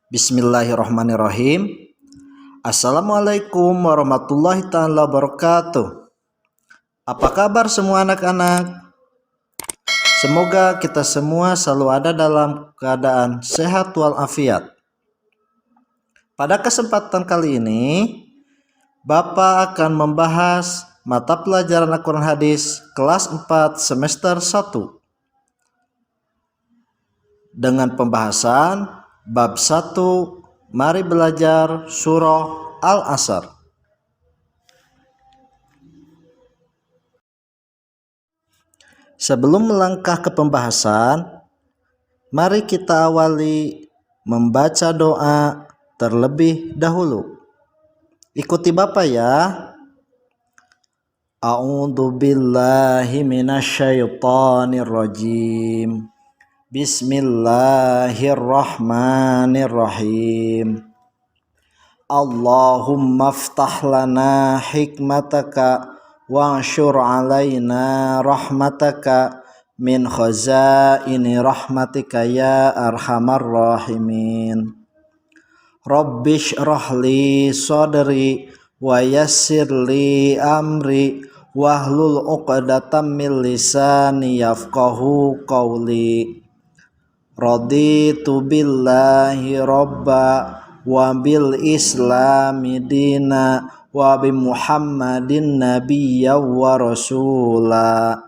Bismillahirrahmanirrahim. Assalamualaikum warahmatullahi ta'ala wabarakatuh. Apa kabar semua anak-anak? Semoga kita semua selalu ada dalam keadaan sehat walafiat. Pada kesempatan kali ini, Bapak akan membahas mata pelajaran Al-Quran Hadis kelas 4 semester 1 dengan pembahasan Bab 1, mari belajar surah Al-Asr. Sebelum melangkah ke pembahasan, mari kita awali membaca doa terlebih dahulu. Ikuti Bapak ya. A'udzu billahi minasyaitonir rajim. Bismillahirrahmanirrahim. Allahumma aftah lana hikmataka wa ansyur alaina rahmataka min khazaini rahmatika ya arhamar rahimin. Rabbish rahli sadri wa yassir li amri wahlul uqdatam min lisani yafqahu qawli. Raditu billahi robba wa bil islami dina wa bi muhammadin nabiyya wa rasula.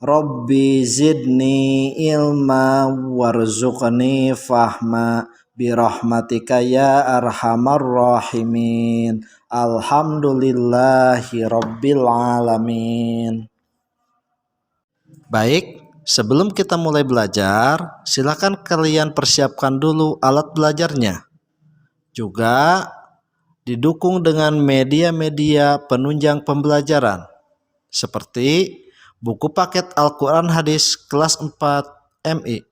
Rabbi zidni ilma warzuqni fahma birahmatika ya arhamar rahimin. Alhamdulillahi rabbil alamin. Baik, sebelum kita mulai belajar, silakan kalian persiapkan dulu alat belajarnya. Juga didukung dengan media-media penunjang pembelajaran seperti buku paket Al-Quran Hadis kelas 4 MI.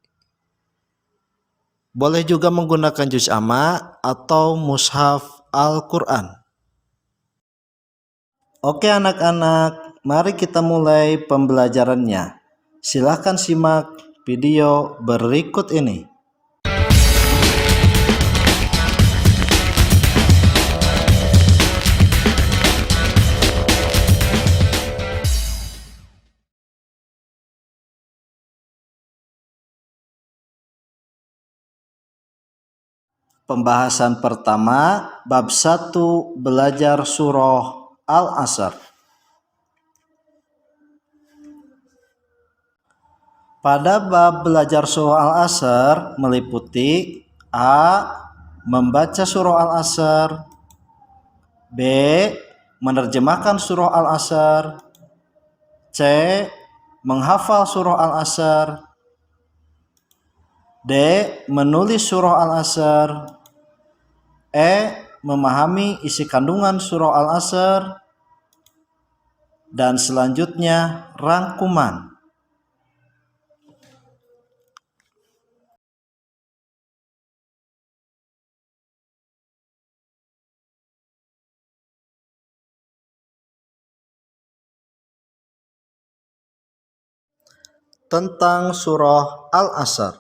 Boleh juga menggunakan juz amma atau mushaf Al-Quran. Oke anak-anak, mari kita mulai pembelajarannya. Silahkan simak video berikut ini. Pembahasan pertama, bab 1, belajar surah Al-Asr. Pada bab belajar surah Al-Asr meliputi A. Membaca surah Al-Asr, B. Menerjemahkan surah Al-Asr, C. Menghafal surah Al-Asr, D. Menulis surah Al-Asr, E. Memahami isi kandungan surah Al-Asr, dan selanjutnya rangkuman. Tentang surah Al-Asr.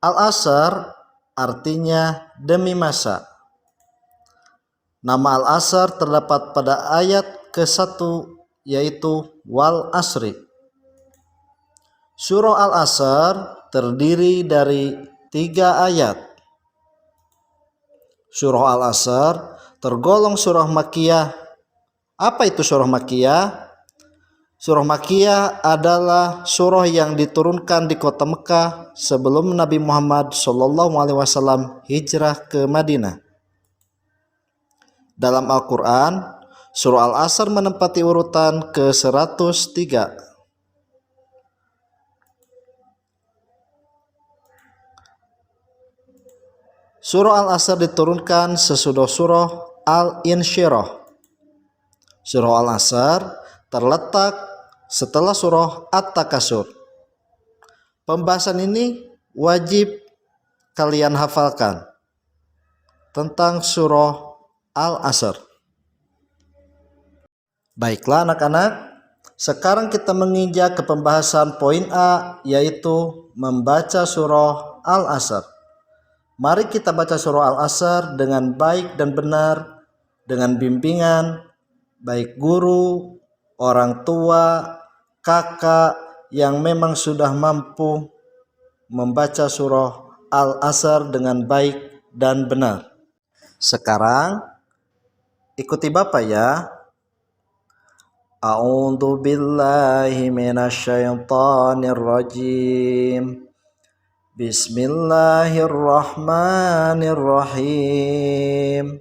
Al-Asr artinya demi masa. Nama Al-Asr terdapat pada ayat ke-1 yaitu wal asri. Surah Al-Asr terdiri dari 3 ayat. Surah Al-Asr tergolong surah Makkiyah. Apa itu surah Makkiyah? Surah Makkiyah adalah surah yang diturunkan di kota Mekah sebelum Nabi Muhammad SAW hijrah ke Madinah. Dalam Al-Quran, surah Al-Asr menempati urutan ke-103. Surah Al-Asr diturunkan sesudah surah Al-Insyirah. Surah Al-Asr terletak setelah surah At-Takasur. Pembahasan ini wajib kalian hafalkan tentang surah Al-Asr. Baiklah anak-anak, sekarang kita menginjak ke pembahasan poin A, yaitu membaca surah Al-Asr. Mari kita baca surah Al-Asr dengan baik dan benar, dengan bimbingan baik guru, orang tua, kakak yang memang sudah mampu membaca surah Al-Asr dengan baik dan benar. Sekarang ikuti Bapak ya. A'udzu billahi minasyaitonir rajim. Bismillahirrahmanirrahim.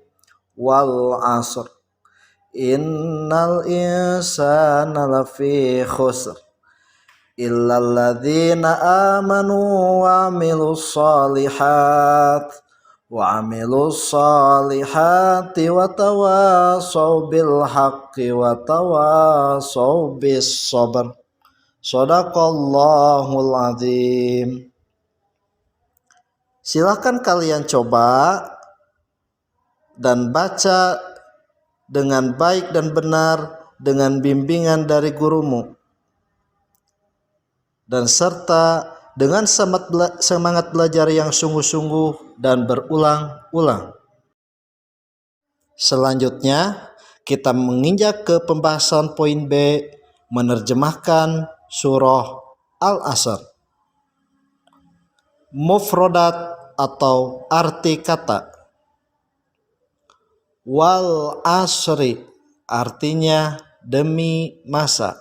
Wal 'asr. Innal insana lafi khusr. Illal ladzina amanu wa 'amilus solihati wa tawasaw bil haqqi wa tawasaw bis sabr. Shadaqallahul azim. Silakan kalian coba dan baca dengan baik dan benar dengan bimbingan dari gurumu, dan serta dengan semangat belajar yang sungguh-sungguh dan berulang-ulang. Selanjutnya kita menginjak ke pembahasan poin B, menerjemahkan surah Al-Asr. Mufradat atau arti kata. Wal asri artinya demi masa.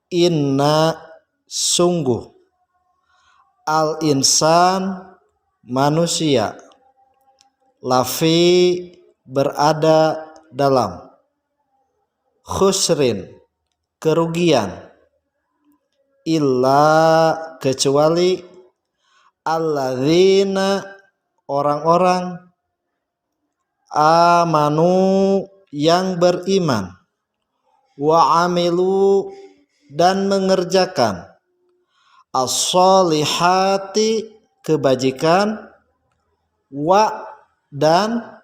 Inna sungguh. Al insan manusia. Lafi berada dalam. Khusrin kerugian. Illa kecuali. Alladzina orang-orang. Amanu yang beriman. Wa amilu dan mengerjakan. As-solihati kebajikan. Wa dan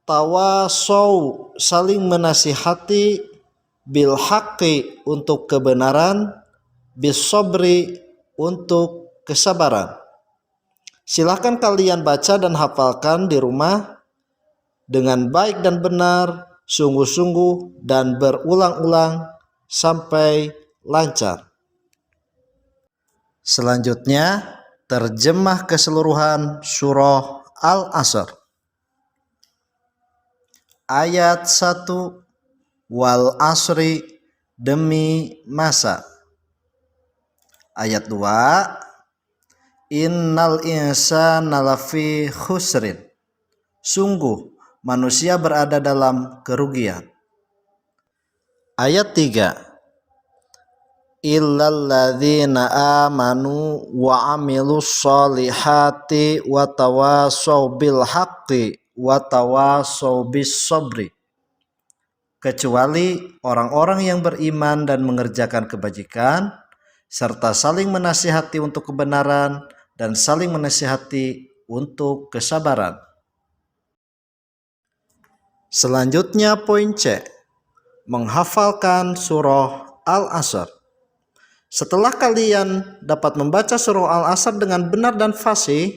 tawasaw saling menasihati. Bil haqqi untuk kebenaran. Bis sabri untuk kesabaran. Silahkan kalian baca dan hafalkan di rumah dengan baik dan benar, sungguh-sungguh dan berulang-ulang sampai lancar. Selanjutnya, terjemah keseluruhan surah Al-Asr. Ayat 1, wal asri demi masa. Ayat 2, innal insana lafi khusrin. Sungguh manusia berada dalam kerugian. Ayat 3, illal ladzina amanu wa 'amilus solihati wa tawasaw bil haqqi wa tawasaw bis sabri. Kecuali orang-orang yang beriman dan mengerjakan kebajikan serta saling menasihati untuk kebenaran dan saling menasihati untuk kesabaran. Selanjutnya poin C, menghafalkan surah Al-Asr. Setelah kalian dapat membaca surah Al-Asr dengan benar dan fasih,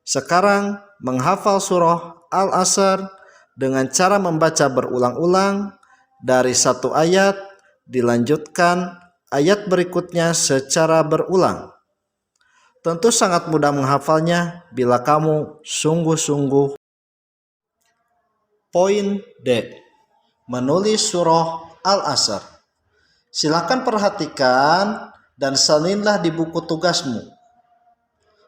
sekarang menghafal surah Al-Asr dengan cara membaca berulang-ulang dari satu ayat, dilanjutkan ayat berikutnya secara berulang. Tentu sangat mudah menghafalnya bila kamu sungguh-sungguh. Poin D, menulis surah Al-Asr. Silakan perhatikan dan salinlah di buku tugasmu.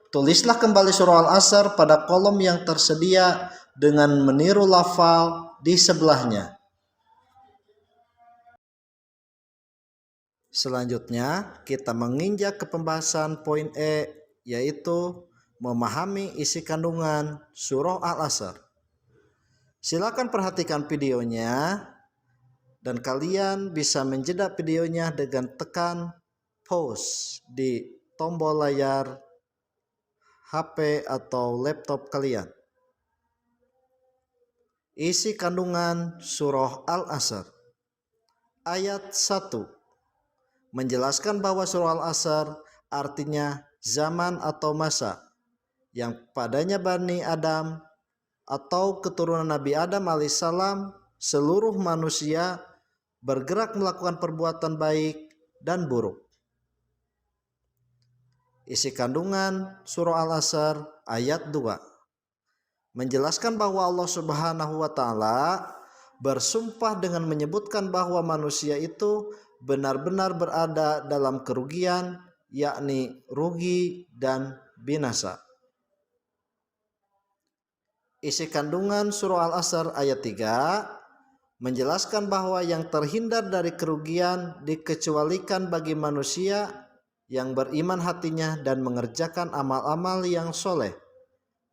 Tulislah kembali surah Al-Asr pada kolom yang tersedia dengan meniru lafal di sebelahnya. Selanjutnya kita menginjak ke pembahasan poin E, yaitu memahami isi kandungan surah Al-Asr. Silakan perhatikan videonya dan kalian bisa menjeda videonya dengan tekan pause di tombol layar HP atau laptop kalian. Isi kandungan surah Al-Asr. Ayat 1 menjelaskan bahwa surah Al-Asr artinya zaman atau masa. yang padanya Bani Adam atau keturunan Nabi Adam alaihissalam, seluruh manusia bergerak melakukan perbuatan baik dan buruk. Isi kandungan surah Al-Asr ayat 2 menjelaskan bahwa Allah Subhanahu wa taala bersumpah dengan menyebutkan bahwa manusia itu benar-benar berada dalam kerugian, yakni rugi dan binasa. Isi kandungan surah Al-Asr ayat 3 menjelaskan bahwa yang terhindar dari kerugian dikecualikan bagi manusia yang beriman hatinya dan mengerjakan amal-amal yang soleh,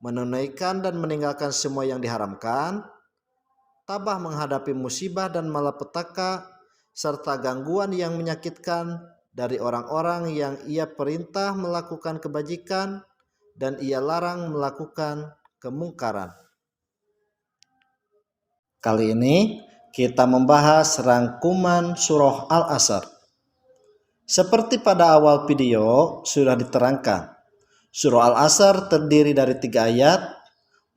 menunaikan dan meninggalkan semua yang diharamkan, tabah menghadapi musibah dan malapetaka, serta gangguan yang menyakitkan dari orang-orang yang ia perintah melakukan kebajikan dan ia larang melakukan kemungkaran. Kali ini kita membahas rangkuman surah Al-Asr. Seperti pada awal video sudah diterangkan, surah Al-Asr terdiri dari 3 ayat,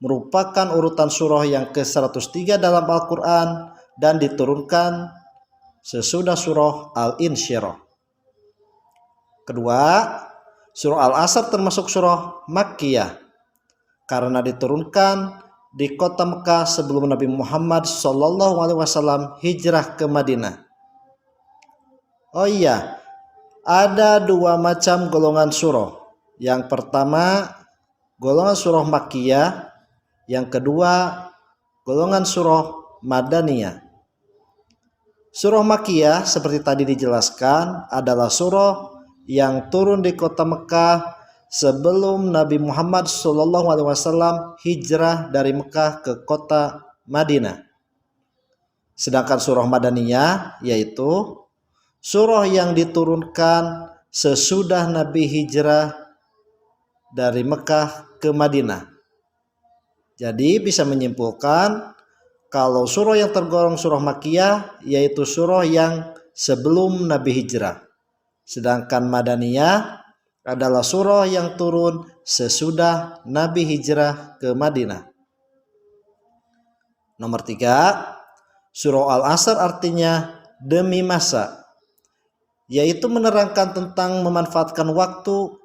merupakan urutan surah yang ke-103 dalam Al-Quran dan diturunkan sesudah surah Al-Insyirah. Kedua, surah Al-Asr termasuk surah Makkiyah karena diturunkan di kota Mekah sebelum Nabi Muhammad SAW hijrah ke Madinah. Oh iya, ada 2 macam golongan surah. Yang pertama, golongan surah Makkiyah. Yang kedua, golongan surah Madaniyah. Surah Makkiyah seperti tadi dijelaskan adalah surah yang turun di kota Mekah sebelum Nabi Muhammad SAW hijrah dari Mekah ke kota Madinah. Sedangkan surah Madaniyah yaitu surah yang diturunkan sesudah Nabi hijrah dari Mekah ke Madinah. Jadi bisa menyimpulkan kalau surah yang tergolong surah Makkiyah yaitu surah yang sebelum Nabi hijrah. Sedangkan Madaniyah adalah surah yang turun sesudah Nabi hijrah ke Madinah. Nomor 3, surah Al-Asr artinya demi masa, yaitu menerangkan tentang memanfaatkan waktu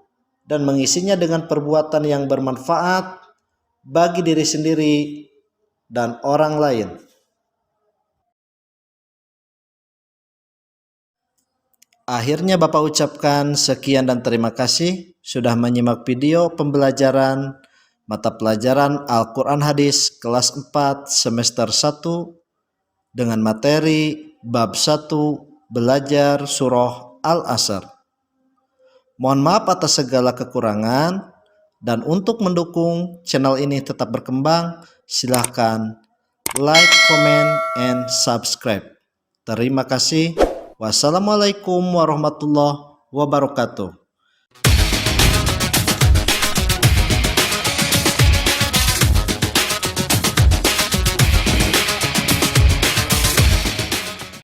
dan mengisinya dengan perbuatan yang bermanfaat bagi diri sendiri dan orang lain. Akhirnya Bapak ucapkan sekian dan terima kasih sudah menyimak video pembelajaran mata pelajaran Al-Quran Hadis kelas 4 semester 1 dengan materi bab 1 belajar surah Al-Asr. Mohon maaf atas segala kekurangan, dan untuk mendukung channel ini tetap berkembang, silahkan like, comment, and subscribe. Terima kasih. Wassalamualaikum warahmatullahi wabarakatuh.